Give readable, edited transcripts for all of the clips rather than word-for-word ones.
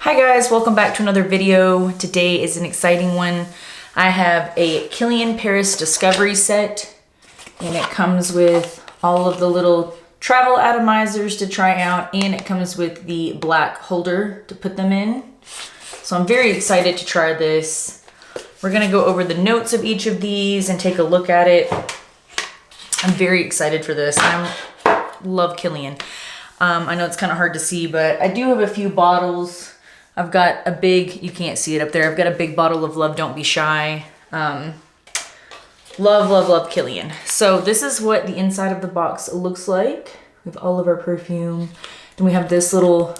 Hi guys, welcome back to another video. Today is an exciting one. I have a Kilian Paris Discovery set and it comes with all of the little travel atomizers to try out, and it comes with the black holder to put them in. So I'm very excited to try this. We're gonna go over the notes of each of these and take a look at it. I'm very excited for this. I love Kilian. I know it's kind of hard to see, but I do have a few bottles. I've got a big, you can't see it up there, I've got a big bottle of Love Don't Be Shy. Love, love, love Kilian. So this is what the inside of the box looks like. We have all of our perfume. Then we have this little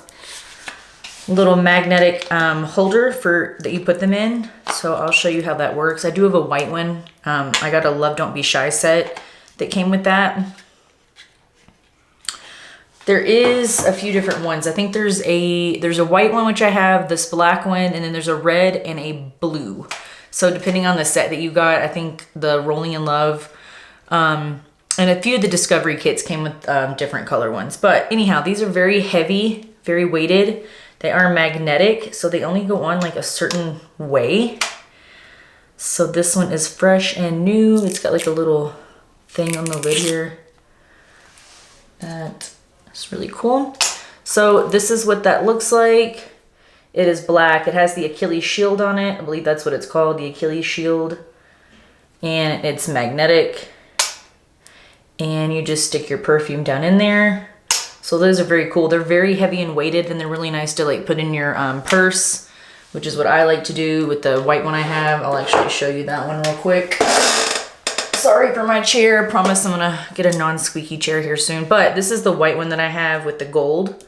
magnetic holder that you put them in. So I'll show you how that works. I do have a white one. I got a Love Don't Be Shy set that came with that. There is a few different ones. I think there's a white one, which I have, this black one, and then there's a red and a blue. So depending on the set that you got, I think the Rolling in Love, and a few of the Discovery kits came with different color ones. But anyhow, these are very heavy, very weighted. They are magnetic, so they only go on like a certain way. So this one is fresh and new. It's got like a little thing on the lid here. That's really cool. So this is what that looks like. It is black. It has the Achilles shield on it. I believe that's what it's called, the Achilles shield. And it's magnetic. And you just stick your perfume down in there. So those are very cool. They're very heavy and weighted, and they're really nice to like put in your purse, which is what I like to do with the white one I have. I'll actually show you that one real quick. Sorry for my chair. Promise I'm gonna get a non-squeaky chair here soon. But this is the white one that I have with the gold.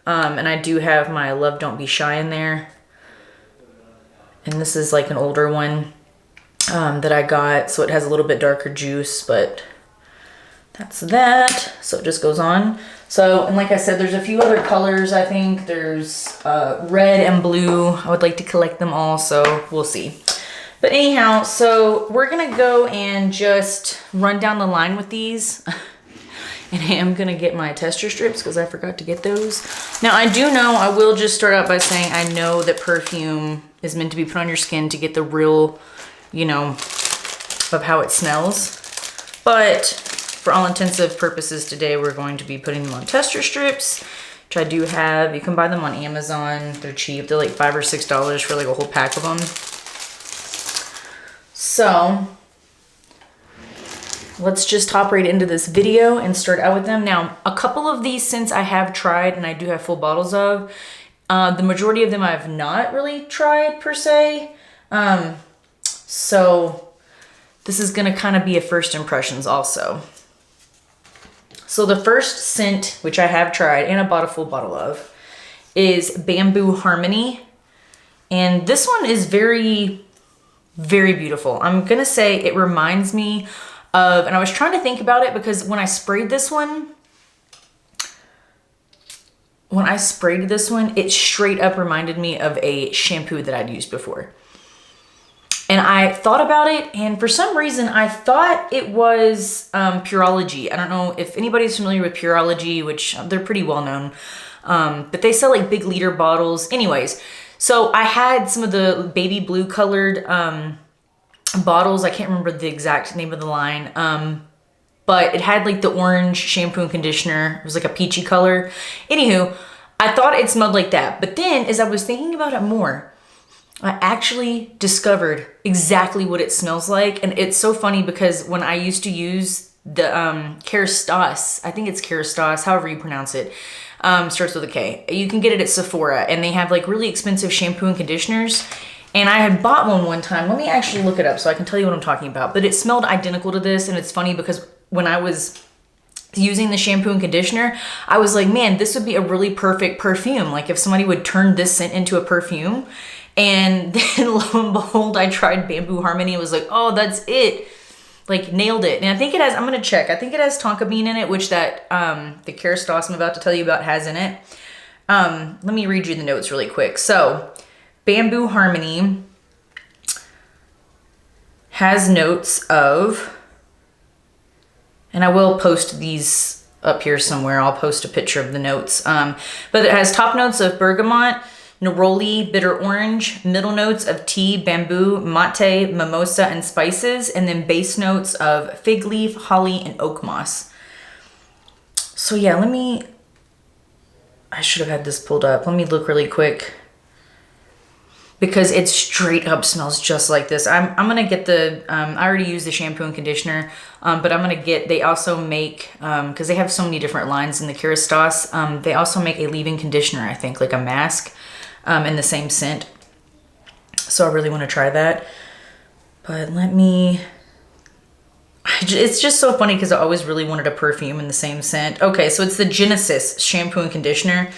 And I do have my Love Don't Be Shy in there. And this is like an older one that I got. So it has a little bit darker juice, but that's that. So it just goes on. So, and like I said, there's a few other colors. I think there's red and blue. I would like to collect them all, so we'll see. But anyhow, so we're gonna go and just run down the line with these. And I am gonna get my tester strips because I forgot to get those. Now I do know, I will just start out by saying I know that perfume is meant to be put on your skin to get the real, you know, of how it smells. But for all intensive purposes today, we're going to be putting them on tester strips, which I do have. You can buy them on Amazon. They're cheap. They're like $5 or $6 for like a whole pack of them. So let's just hop right into this video and start out with them. Now, a couple of these since I have tried and I do have full bottles of, the majority of them I have not really tried per se. So this is gonna kind of be a first impressions also. So the first scent, which I have tried and I bought a full bottle of, is Bamboo Harmony. And this one is very, very beautiful. I'm gonna say it reminds me of, and I was trying to think about it because when I sprayed this one, it straight up reminded me of a shampoo that I'd used before. And I thought about it, and for some reason, I thought it was Pureology. I don't know if anybody's familiar with Pureology, which they're pretty well known, but they sell like big liter bottles. Anyways, so I had some of the baby blue colored bottles. I can't remember the exact name of the line, but it had like the orange shampoo and conditioner. It was like a peachy color. Anywho, I thought it smelled like that. But then as I was thinking about it more, I actually discovered exactly what it smells like. And it's so funny because when I used to use the Kerastase, I think it's Kerastase, however you pronounce it, starts with a K. You can get it at Sephora, and they have like really expensive shampoo and conditioners. And I had bought one time. Let me actually look it up so I can tell you what I'm talking about. But it smelled identical to this, and it's funny because when I was using the shampoo and conditioner, I was like, man, this would be a really perfect perfume. Like if somebody would turn this scent into a perfume. And then lo and behold, I tried Bamboo Harmony. It was like, oh, that's it. Like nailed it. And I think it has, I'm gonna check. I think it has tonka bean in it, which that, the Kerastase I'm about to tell you about has in it. Let me read you the notes really quick. So Bamboo Harmony has notes of, and I will post these up here somewhere. I'll post a picture of the notes. But it has top notes of bergamot, neroli, bitter orange, middle notes of tea, bamboo, mate, mimosa, and spices, and then base notes of fig leaf, holly, and oak moss. So yeah, I should have had this pulled up. Let me look really quick, because it straight up smells just like this. I'm gonna get the, I already used the shampoo and conditioner, but I'm gonna get, they also make, because they have so many different lines in the Kerastase, they also make a leave-in conditioner, I think, like a mask, in the same scent. So I really wanna try that. But it's just so funny because I always really wanted a perfume in the same scent. Okay, so it's the Genesis shampoo and conditioner.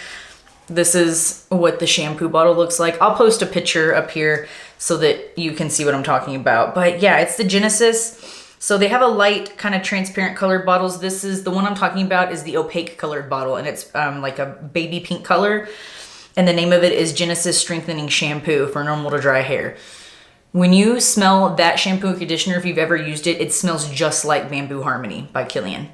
This is what the shampoo bottle looks like. I'll post a picture up here so that you can see what I'm talking about. But yeah, it's the Genesis. So they have a light kind of transparent colored bottles. This is the one I'm talking about, is the opaque colored bottle, and it's like a baby pink color. And the name of it is Genesis Strengthening Shampoo for normal to dry hair. When you smell that shampoo and conditioner, if you've ever used it, it smells just like Bamboo Harmony by Kilian.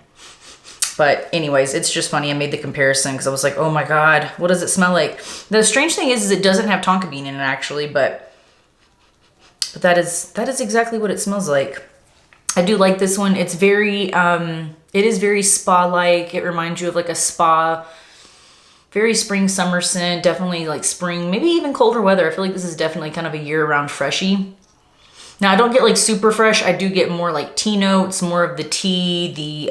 But anyways, it's just funny. I made the comparison because I was like, oh my God, what does it smell like? The strange thing is it doesn't have tonka bean in it actually, but that is exactly what it smells like. I do like this one. It's very, it is very spa-like. It reminds you of like a spa, very spring summer scent, definitely like spring, maybe even colder weather. I feel like this is definitely kind of a year-round freshie. Now I don't get like super fresh. I do get more like tea notes, more of the tea,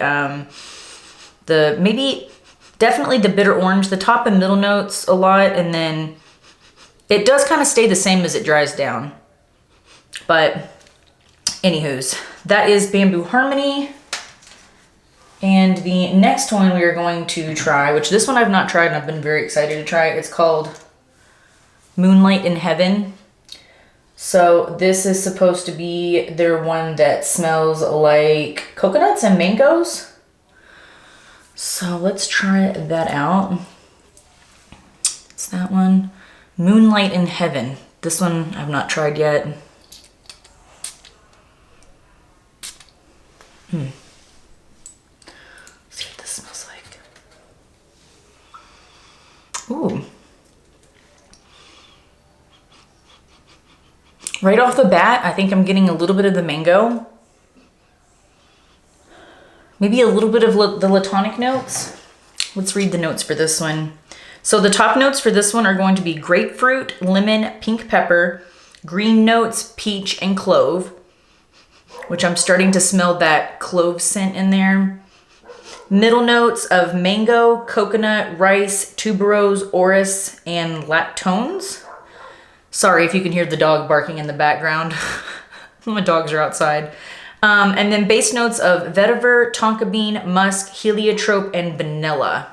maybe definitely the bitter orange, the top and middle notes a lot. And then it does kind of stay the same as it dries down. But anywho's, that is Bamboo Harmony. And the next one we are going to try, which this one I've not tried and I've been very excited to try. It's called Moonlight in Heaven. So this is supposed to be their one that smells like coconuts and mangoes. So let's try that out. It's that one, Moonlight in Heaven. This one I've not tried yet. See what this smells like. Ooh. Right off the bat, I think I'm getting a little bit of the mango. Maybe a little bit of the latonic notes. Let's read the notes for this one. So the top notes for this one are going to be grapefruit, lemon, pink pepper, green notes, peach, and clove, which I'm starting to smell that clove scent in there. Middle notes of mango, coconut, rice, tuberose, orris, and lactones. Sorry if you can hear the dog barking in the background. My dogs are outside. And then base notes of vetiver, tonka bean, musk, heliotrope, and vanilla.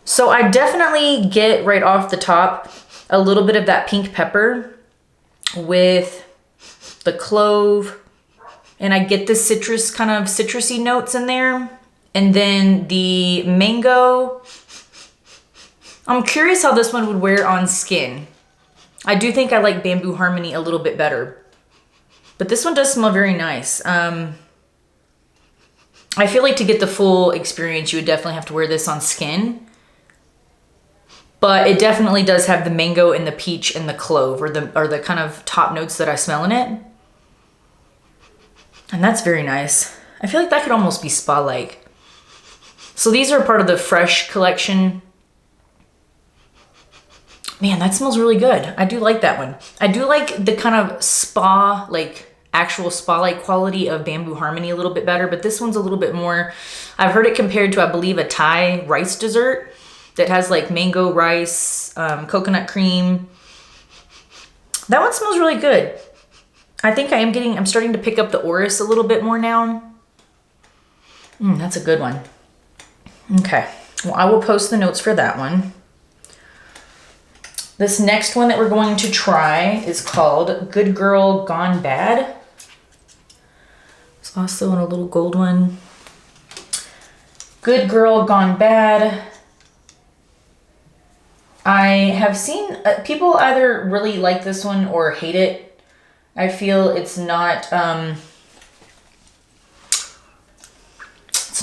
So I definitely get right off the top a little bit of that pink pepper with the clove, and I get the citrus, kind of citrusy notes in there. And then the mango, I'm curious how this one would wear on skin. I do think I like Bamboo Harmony a little bit better, but this one does smell very nice. I feel like to get the full experience, you would definitely have to wear this on skin, but it definitely does have the mango and the peach and the clove, or the kind of top notes that I smell in it. And that's very nice. I feel like that could almost be spa-like. So these are part of the Fresh collection. Man, that smells really good. I do like that one. I do like the kind of spa, like actual spa-like quality of Bamboo Harmony a little bit better, but this one's a little bit more, I've heard it compared to, I believe, a Thai rice dessert that has like mango rice, coconut cream. That one smells really good. I think I'm starting to pick up the orris a little bit more now. That's a good one. Okay, well, I will post the notes for that one. This next one that we're going to try is called Good Girl Gone Bad. It's also in a little gold one. Good Girl Gone Bad. I have seen people either really like this one or hate it. I feel it's not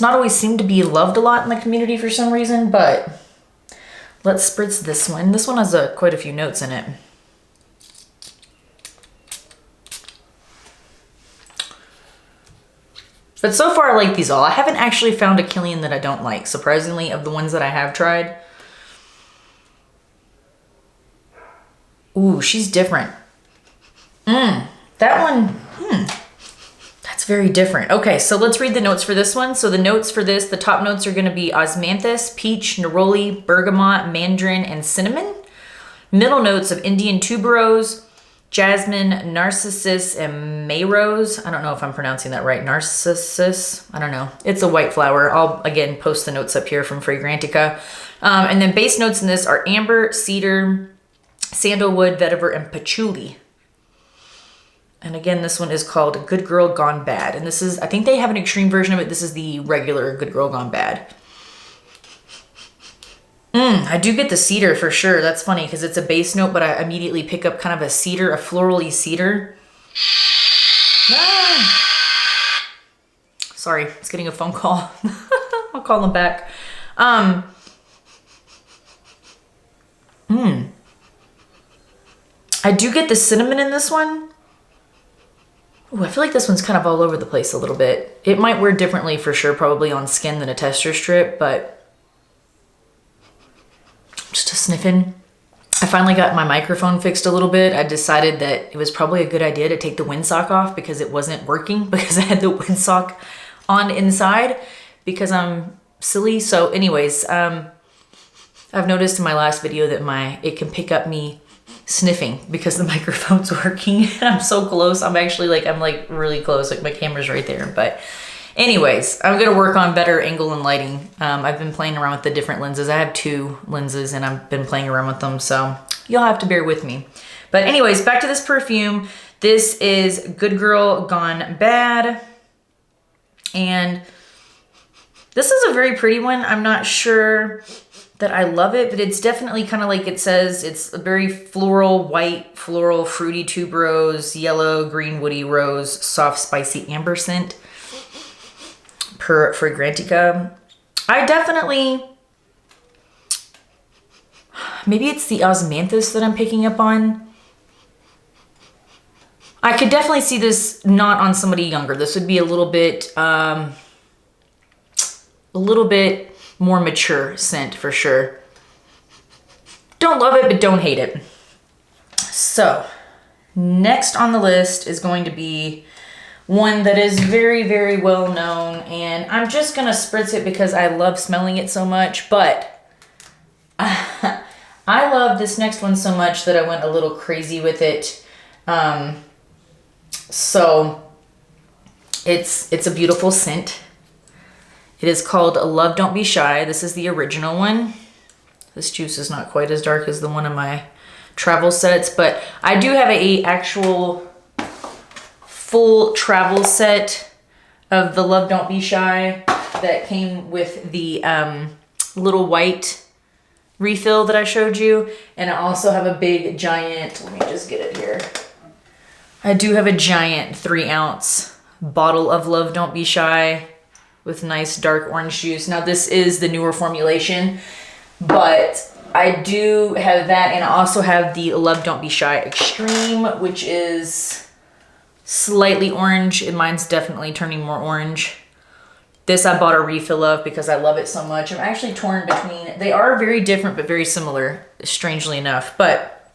always seemed to be loved a lot in the community for some reason, but let's spritz this one. This one has quite a few notes in it. But so far I like these all. I haven't actually found a Kilian that I don't like, surprisingly, of the ones that I have tried. Ooh, she's different. That one, that's very different. Okay, so let's read the notes for this one. So the notes for this, the top notes are gonna be osmanthus, peach, neroli, bergamot, mandarin, and cinnamon. Middle notes of Indian tuberose, jasmine, narcissus, and mayrose. I don't know if I'm pronouncing that right. Narcissus, I don't know. It's a white flower. I'll, again, post the notes up here from Fragrantica. And then base notes in this are amber, cedar, sandalwood, vetiver, and patchouli. And again, this one is called Good Girl Gone Bad. And this is, I think they have an extreme version of it. This is the regular Good Girl Gone Bad. I do get the cedar for sure. That's funny because it's a base note, but I immediately pick up kind of a cedar, a florally cedar. Sorry, it's getting a phone call. I'll call them back. I do get the cinnamon in this one. Ooh, I feel like this one's kind of all over the place a little bit. It might wear differently for sure, probably on skin than a tester strip, but just a sniffing. I finally got my microphone fixed a little bit. I decided that it was probably a good idea to take the windsock off because it wasn't working because I had the windsock on inside because I'm silly. So anyways, I've noticed in my last video that it can pick up me sniffing because the microphone's working and I'm so close. I'm like really close, like my camera's right there. But anyways, I'm gonna work on better angle and lighting. I've been playing around with the different lenses. I have 2 lenses and I've been playing around with them, so you'll have to bear with me. But anyways, back to this perfume. This is Good Girl Gone Bad. And this is a very pretty one. I'm not sure that I love it, but it's definitely kind of like it says, it's a very floral, white, floral, fruity tuberose, yellow, green, woody rose, soft, spicy amber scent per Fragrantica. I definitely, maybe it's the osmanthus that I'm picking up on. I could definitely see this not on somebody younger. This would be a little bit more mature scent for sure. Don't love it, but don't hate it. So next on the list is going to be one that is very, very well known, and I'm just gonna spritz it because I love smelling it so much, but I love this next one so much that I went a little crazy with it. So it's a beautiful scent. It is called Love Don't Be Shy. This is the original one. This juice is not quite as dark as the one in my travel sets, but I do have a actual full travel set of the Love Don't Be Shy that came with the little white refill that I showed you. And I also have a big giant, let me just get it here. I do have a giant 3-ounce bottle of Love Don't Be Shy with nice dark orange juice. Now this is the newer formulation, but I do have that, and I also have the Love Don't Be Shy Extreme, which is slightly orange, and mine's definitely turning more orange. This I bought a refill of because I love it so much. I'm actually torn between, they are very different but very similar, strangely enough, but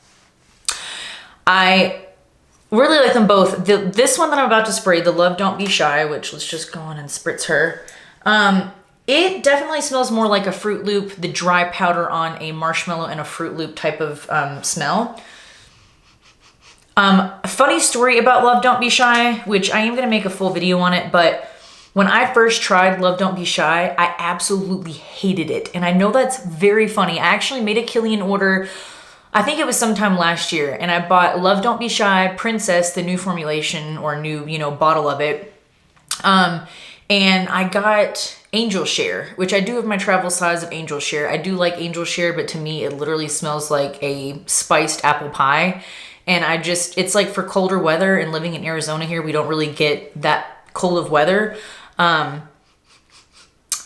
I really like them both. This one that I'm about to spray, the Love Don't Be Shy, which let's just go on and spritz her. It definitely smells more like a Fruit Loop, the dry powder on a marshmallow and a Fruit Loop type of smell. Funny story about Love Don't Be Shy, which I am going to make a full video on it, but when I first tried Love Don't Be Shy, I absolutely hated it. And I know that's very funny. I actually made a Kilian order, I think it was sometime last year, and I bought Love Don't Be Shy Princess, the new formulation or new, bottle of it. And I got Angel Share, which I do have my travel size of Angel Share. I do like Angel Share, but to me, it literally smells like a spiced apple pie. And it's like for colder weather, and living in Arizona here, we don't really get that cold of weather.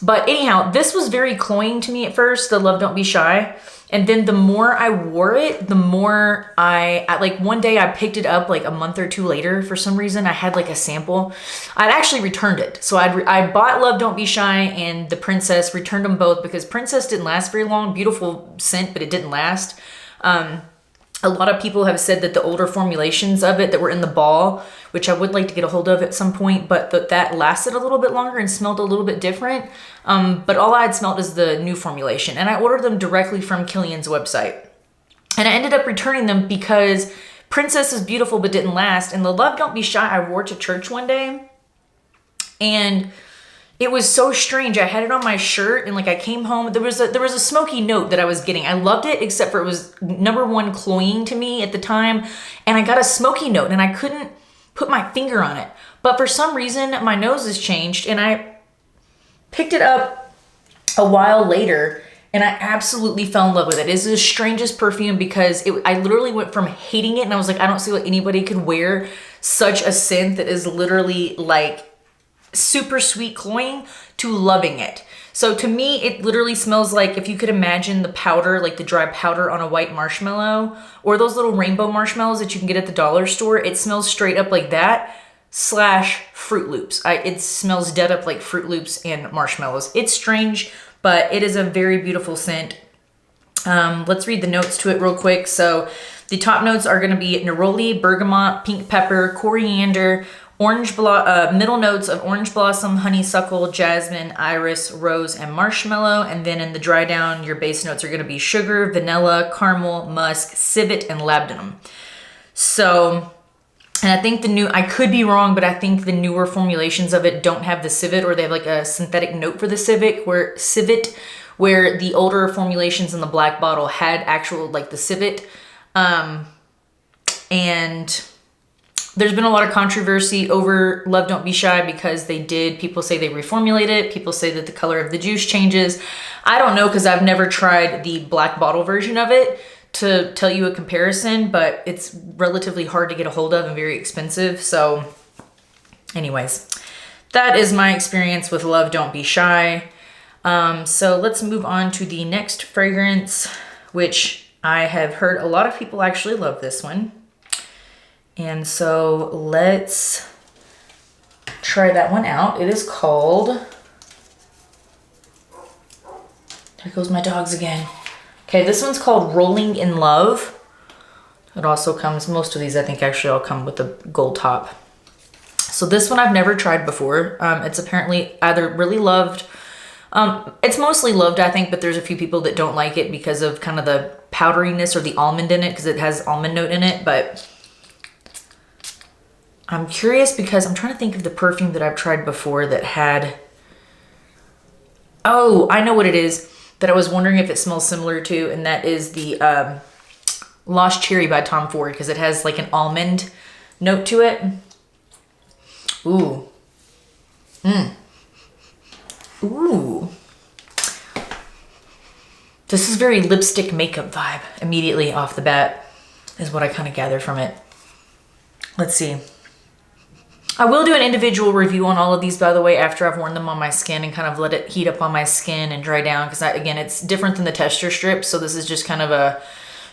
But anyhow, this was very cloying to me at first, the Love Don't Be Shy. And then the more I wore it, the more I like one day I picked it up like a month or two later for some reason. I had like a sample. I'd actually returned it. So I bought Love Don't Be Shy and the Princess, returned them both because Princess didn't last very long. Beautiful scent, but it didn't last. A lot of people have said that the older formulations of it that were in the ball, which I would like to get a hold of at some point, but that lasted a little bit longer and smelled a little bit different. But all I had smelled is the new formulation, and I ordered them directly from Kilian's website. And I ended up returning them because Princess is beautiful but didn't last, and the Love Don't Be Shy I wore to church one day, and it was so strange. I had it on my shirt and like I came home, there was a smoky note that I was getting. I loved it except for it was number one cloying to me at the time, and I got a smoky note and I couldn't put my finger on it. But for some reason my nose has changed, and I picked it up a while later and I absolutely fell in love with it. It's the strangest perfume because I literally went from hating it and I was like, I don't see what anybody could wear such a scent that is literally like super sweet cloying to loving it. So to me, it literally smells like if you could imagine the powder, like the dry powder on a white marshmallow, or those little rainbow marshmallows that you can get at the dollar store. It smells straight up like that / Fruit Loops. It smells dead up like Fruit Loops and marshmallows. It's strange, but it is a very beautiful scent. Let's read the notes to it real quick. So the top notes are going to be neroli, bergamot, pink pepper, coriander, middle notes of orange blossom, honeysuckle, jasmine, iris, rose, and marshmallow. And then in the dry down, your base notes are going to be sugar, vanilla, caramel, musk, civet, and labdanum. So, and I think I could be wrong, but I think the newer formulations of it don't have the civet, or they have like a synthetic note for the civet, where the older formulations in the black bottle had actual like the civet. And there's been a lot of controversy over Love Don't Be Shy because people say they reformulate it. People say that the color of the juice changes. I don't know because I've never tried the black bottle version of it to tell you a comparison, but it's relatively hard to get a hold of and very expensive. So anyways, that is my experience with Love Don't Be Shy. So let's move on to the next fragrance, which I have heard a lot of people actually love this one. And so let's try that one out. It is called, there goes my dogs again. Okay, this one's called Rolling in Love. It also comes, most of these I think actually all come with a gold top. So this one I've never tried before. It's apparently either really loved, it's mostly loved I think, but there's a few people that don't like it because of kind of the powderiness or the almond in it, because it has almond note in it. But I'm curious because I'm trying to think of the perfume that I've tried before that had, oh, I know what it is that I was wondering if it smells similar to, and that is the Lost Cherry by Tom Ford, because it has like an almond note to it. Ooh. Ooh. This is very lipstick makeup vibe immediately off the bat is what I kind of gather from it. Let's see. I will do an individual review on all of these, by the way, after I've worn them on my skin and kind of let it heat up on my skin and dry down. Because, again, it's different than the tester strips. So this is just kind of a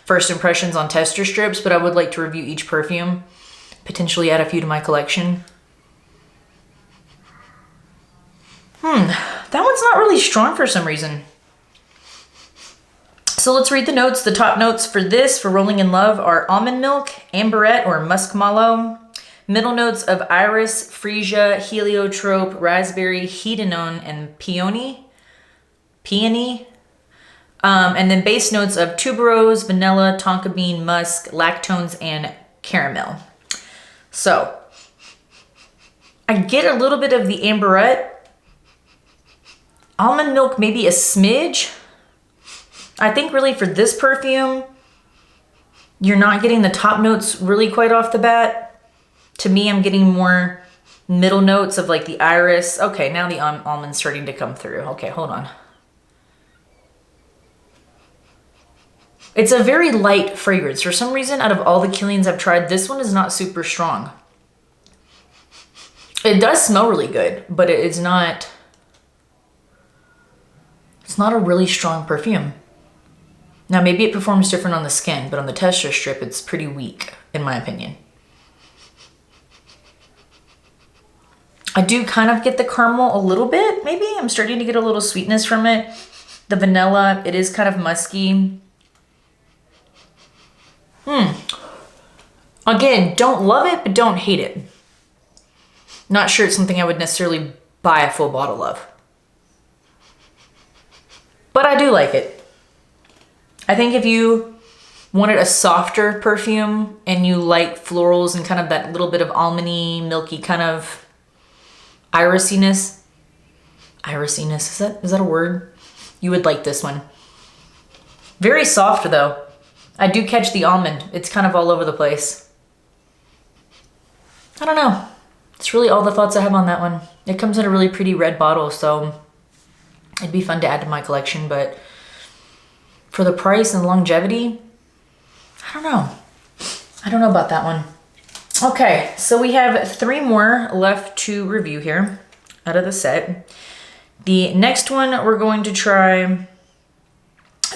first impressions on tester strips. But I would like to review each perfume. Potentially add a few to my collection. That one's not really strong for some reason. So let's read the notes. The top notes for this, for Rolling in Love, are almond milk, amberette or musk mallow. Middle notes of iris, freesia, heliotrope, raspberry, hedonone, and peony. And then base notes of tuberose, vanilla, tonka bean, musk, lactones, and caramel. So I get a little bit of the amberette. Almond milk, maybe a smidge. I think really for this perfume, you're not getting the top notes really quite off the bat. To me, I'm getting more middle notes of like the iris. Okay, now the almond's starting to come through. Okay, hold on. It's a very light fragrance. For some reason, out of all the Kilians I've tried, this one is not super strong. It does smell really good, but it's not a really strong perfume. Now, maybe it performs different on the skin, but on the tester strip, it's pretty weak, in my opinion. I do kind of get the caramel a little bit, maybe. I'm starting to get a little sweetness from it. The vanilla, it is kind of musky. Again, don't love it, but don't hate it. Not sure it's something I would necessarily buy a full bottle of. But I do like it. I think if you wanted a softer perfume and you like florals and kind of that little bit of almondy, milky kind of irisiness. Irisiness, is that a word? You would like this one. Very soft though. I do catch the almond. It's kind of all over the place. I don't know. It's really all the thoughts I have on that one. It comes in a really pretty red bottle, so it'd be fun to add to my collection, but for the price and longevity, I don't know. I don't know about that one. Okay, so we have 3 more left to review here out of the set. The next one we're going to try,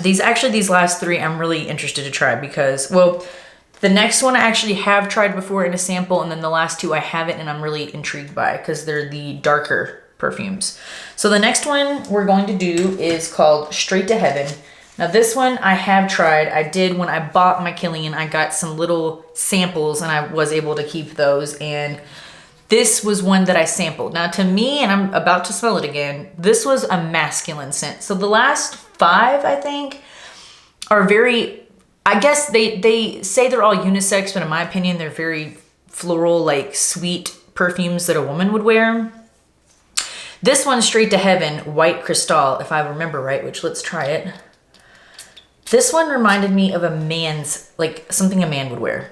these last 3 I'm really interested to try because, well, the next one I actually have tried before in a sample, and then the last 2 I haven't, and I'm really intrigued by because they're the darker perfumes. So the next one we're going to do is called Straight to Heaven. Now this one I have tried. I did when I bought my Kilian, I got some little samples and I was able to keep those, and this was one that I sampled. Now to me, and I'm about to smell it again, this was a masculine scent. So the last 5, I think, are very, I guess they say they're all unisex, but in my opinion, they're very floral, like sweet perfumes that a woman would wear. This one, Straight to Heaven, White Crystal, if I remember right, which let's try it. This one reminded me of a man's, like something a man would wear.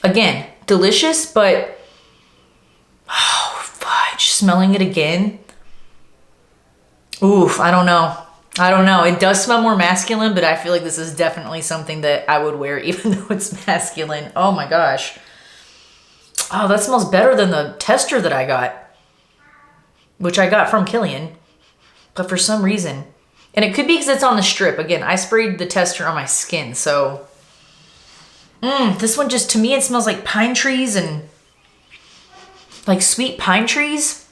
Again, delicious, but, oh, fudge, smelling it again. Oof, I don't know. It does smell more masculine, but I feel like this is definitely something that I would wear even though it's masculine. Oh my gosh. Oh, that smells better than the tester that I got, which I got from Kilian, but for some reason, and it could be because it's on the strip. Again, I sprayed the tester on my skin, so this one just, to me, it smells like pine trees and like sweet pine trees.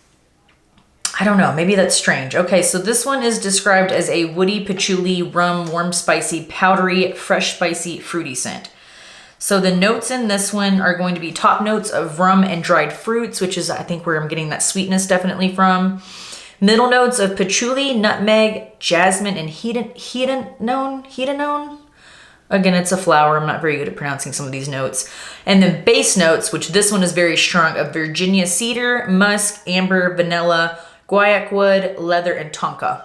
I don't know, maybe that's strange. Okay, so this one is described as a woody, patchouli, rum, warm, spicy, powdery, fresh, spicy, fruity scent. So the notes in this one are going to be top notes of rum and dried fruits, which is, I think, where I'm getting that sweetness definitely from. Middle notes of patchouli, nutmeg, jasmine, and hedanone. Again, it's a flower. I'm not very good at pronouncing some of these notes. And then base notes, which this one is very strong, of Virginia cedar, musk, amber, vanilla, guaiac wood, leather, and tonka.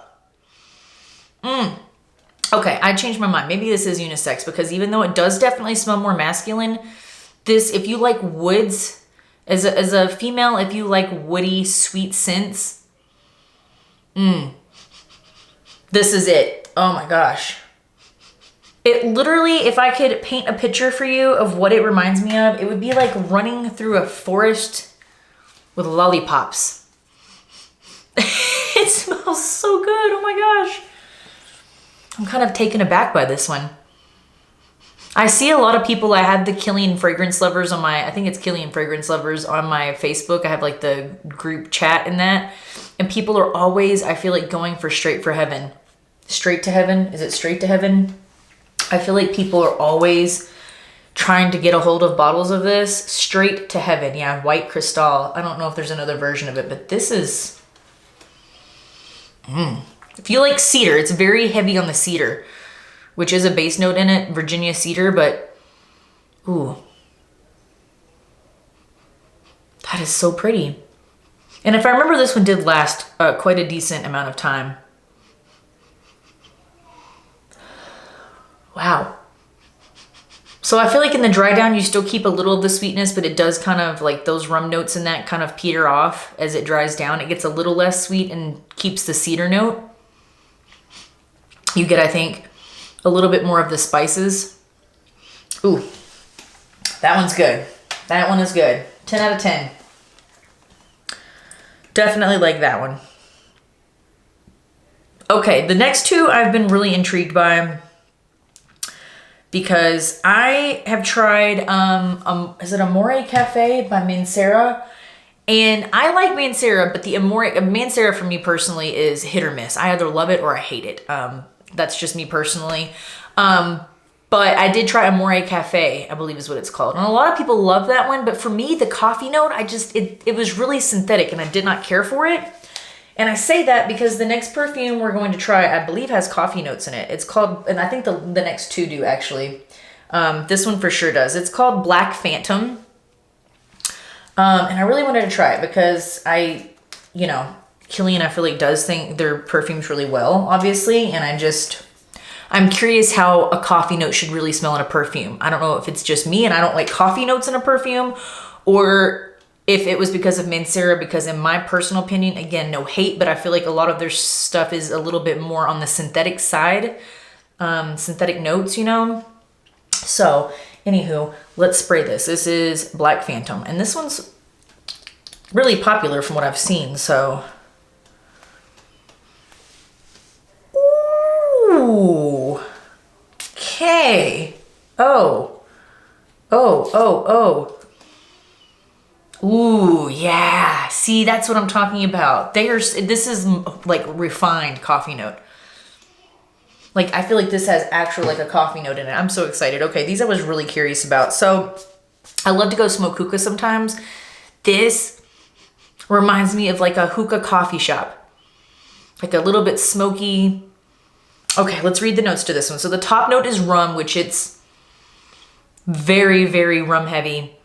Okay, I changed my mind. Maybe this is unisex because even though it does definitely smell more masculine, this, if you like woods, as a female, if you like woody, sweet scents, this is it. Oh my gosh. It literally, if I could paint a picture for you of what it reminds me of, it would be like running through a forest with lollipops. It smells so good. Oh my gosh. I'm kind of taken aback by this one. I see a lot of people, I have the Kilian Fragrance Lovers on my, I think it's Kilian Fragrance Lovers on my Facebook. I have like the group chat in that. And people are always, I feel like, going for Straight for Heaven. Straight to Heaven? Is it Straight to Heaven? I feel like people are always trying to get a hold of bottles of this. Straight to Heaven. Yeah, White Crystal. I don't know if there's another version of it, but this is... If you like cedar, it's very heavy on the cedar, which is a base note in it, Virginia cedar, but ooh, that is so pretty. And if I remember, this one did last quite a decent amount of time. Wow. So I feel like in the dry down, you still keep a little of the sweetness, but it does kind of like those rum notes in that kind of peter off as it dries down. It gets a little less sweet and keeps the cedar note. You get, I think, a little bit more of the spices. Ooh, that one's good. That one is good. 10 out of 10. Definitely like that one. Okay, the next 2 I've been really intrigued by. because I have tried, is it Amore Cafe by Mancera? And I like Mancera, but the Mancera for me personally is hit or miss. I either love it or I hate it. That's just me personally. But I did try Amore Cafe, I believe is what it's called. And a lot of people love that one, but for me, the coffee note, it was really synthetic and I did not care for it. And I say that because the next perfume we're going to try, I believe has coffee notes in it. It's called, and I think the next two do actually. This one for sure does. It's called Black Phantom. And I really wanted to try it because Kilian, I feel like does think their perfumes really well, obviously. And I'm curious how a coffee note should really smell in a perfume. I don't know if it's just me and I don't like coffee notes in a perfume, or if it was because of Mancera, because in my personal opinion, again, no hate, but I feel like a lot of their stuff is a little bit more on the synthetic side, synthetic notes, So, anywho, let's spray this. This is Black Phantom, and this one's really popular from what I've seen, so. Ooh. Okay. Oh. Ooh, yeah. See, that's what I'm talking about. This is like refined coffee note. Like, I feel like this has actual, like, a coffee note in it. I'm so excited. Okay, these I was really curious about. So, I love to go smoke hookah sometimes. This reminds me of, like, a hookah coffee shop. Like, a little bit smoky. Okay, let's read the notes to this one. So, the top note is rum, which it's very, very rum heavy.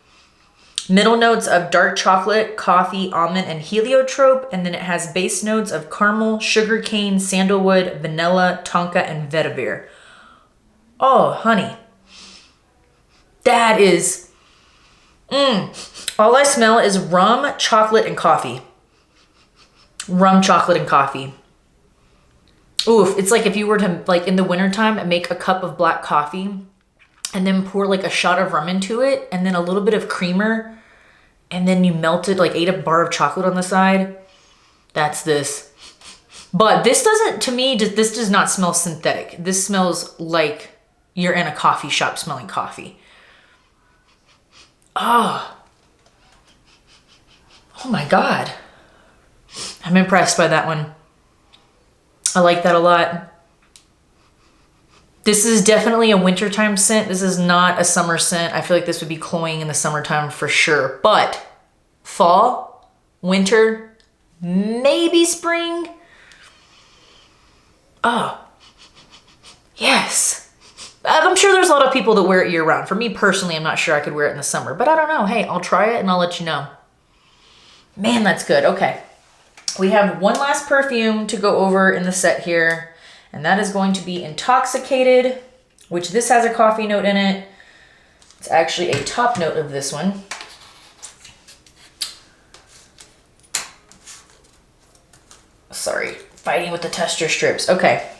Middle notes of dark chocolate, coffee, almond, and heliotrope. And then it has base notes of caramel, sugarcane, sandalwood, vanilla, tonka, and vetiver. Oh, honey. That is... All I smell is rum, chocolate, and coffee. Rum, chocolate, and coffee. Oof, it's like if you were to, like in the wintertime, make a cup of black coffee and then pour like a shot of rum into it and then a little bit of creamer and then you melted, like ate a bar of chocolate on the side. That's this. But this doesn't, to me, this does not smell synthetic. This smells like you're in a coffee shop smelling coffee. Oh my God. I'm impressed by that one. I like that a lot. This is definitely a wintertime scent. This is not a summer scent. I feel like this would be cloying in the summertime for sure. But fall, winter, maybe spring. Oh, yes. I'm sure there's a lot of people that wear it year round. For me personally, I'm not sure I could wear it in the summer, but I don't know. Hey, I'll try it and I'll let you know. Man, that's good. Okay. We have one last perfume to go over in the set here, and that is going to be Intoxicated, which this has a coffee note in it. It's actually a top note of this one. Sorry, fighting with the tester strips. Okay,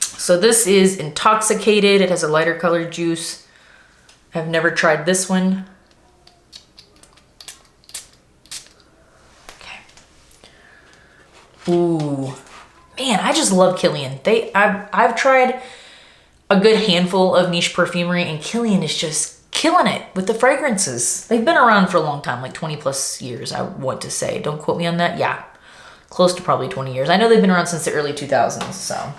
so this is Intoxicated. It has a lighter colored juice. I've never tried this one. Ooh, man, I just love Kilian. I've tried a good handful of niche perfumery and Kilian is just killing it with the fragrances. They've been around for a long time, like 20 plus years, I want to say. Don't quote me on that. Yeah, close to probably 20 years. I know they've been around since the early 2000s, so.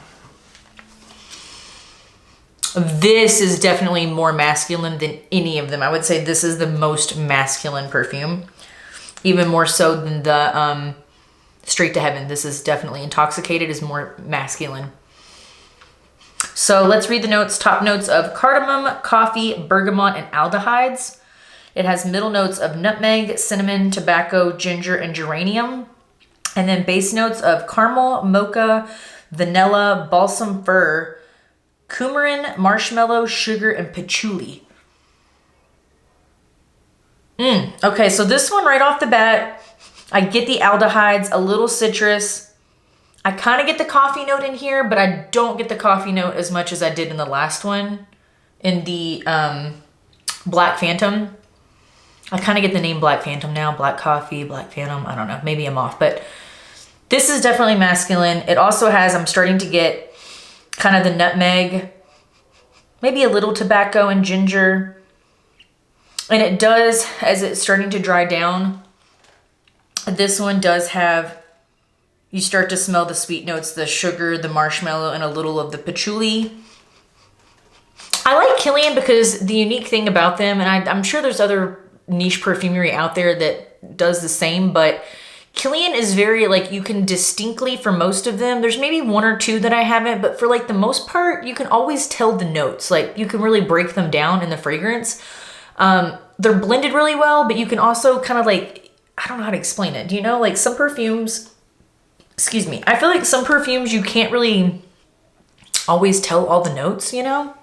This is definitely more masculine than any of them. I would say this is the most masculine perfume, even more so than the, Straight to Heaven. This is definitely Intoxicated is more masculine. So let's read the notes. Top notes of cardamom, coffee, bergamot, and aldehydes. It has middle notes of nutmeg, cinnamon, tobacco, ginger, and geranium. And then base notes of caramel, mocha, vanilla, balsam fir, coumarin, marshmallow, sugar, and patchouli. Okay, so this one right off the bat, I get the aldehydes, a little citrus. I kind of get the coffee note in here, but I don't get the coffee note as much as I did in the last one, in the Black Phantom. I kind of get the name Black Phantom now, Black Coffee, Black Phantom. I don't know, maybe I'm off, but this is definitely masculine. It also has, I'm starting to get kind of the nutmeg maybe a little tobacco and ginger. And it does, as it's starting to dry down, this one does have, you start to smell the sweet notes, the sugar, the marshmallow, and a little of the patchouli. I like Kilian because the unique thing about them, and I'm sure there's other niche perfumery out there that does the same, but Kilian is very, like, you can distinctly, for most of them, there's maybe one or two that I haven't, but for like the most part, you can always tell the notes. Like, you can really break them down in the fragrance. They're blended really well, but you can also kind of like, I don't know how to explain it. Do you know, like some perfumes, excuse me, I feel like some perfumes you can't really always tell all the notes, you know?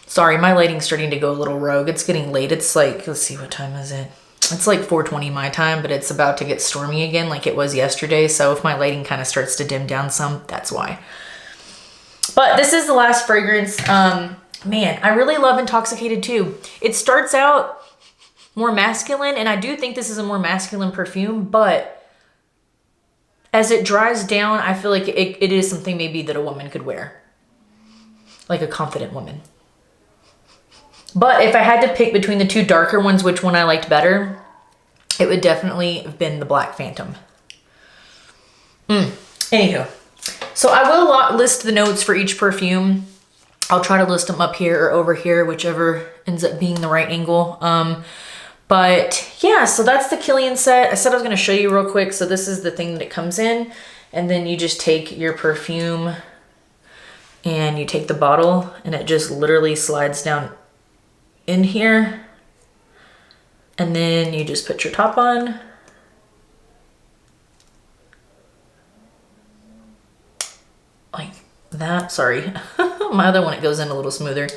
Sorry, my lighting's starting to go a little rogue. It's getting late. It's like, let's see, what time is it? It's like 4:20 my time, but it's about to get stormy again like it was yesterday. So if my lighting kind of starts to dim down some, that's why. But this is the last fragrance. Man, I really love Intoxicated too. It starts out more masculine, and I do think this is a more masculine perfume, but as it dries down, I feel like it is something maybe that a woman could wear. Like a confident woman. But if I had to pick between the two darker ones, which one I liked better, it would definitely have been the Black Phantom. Anywho, so I will list the notes for each perfume. I'll try to list them up here or over here, whichever ends up being the right angle. But yeah, so that's the Kilian set. I said I was going to show you real quick. So this is the thing that it comes in. And then you just take your perfume and you take the bottle and it just literally slides down in here. And then you just put your top on. Like that, sorry. My other one, it goes in a little smoother.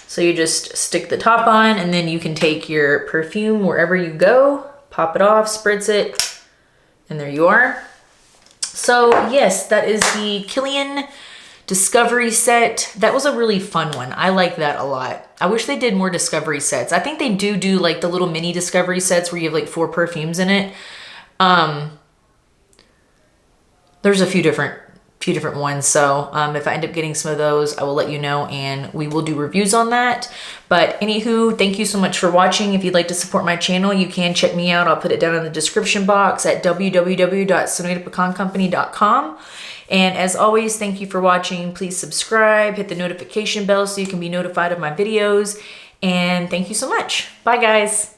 So you just stick the top on and then you can take your perfume wherever you go, pop it off, spritz it, and there you are. So yes, that is the Kilian Discovery set. That was a really fun one. I like that a lot. I wish they did more Discovery sets. I think they do like the little mini Discovery sets where you have like 4 perfumes in it. There's a few different ones. So if I end up getting some of those, I will let you know and we will do reviews on that. But anywho, thank you so much for watching. If you'd like to support my channel, you can check me out. I'll put it down in the description box at www.sonitapecancompany.com. And as always, thank you for watching. Please subscribe, hit the notification bell so you can be notified of my videos. And thank you so much. Bye guys.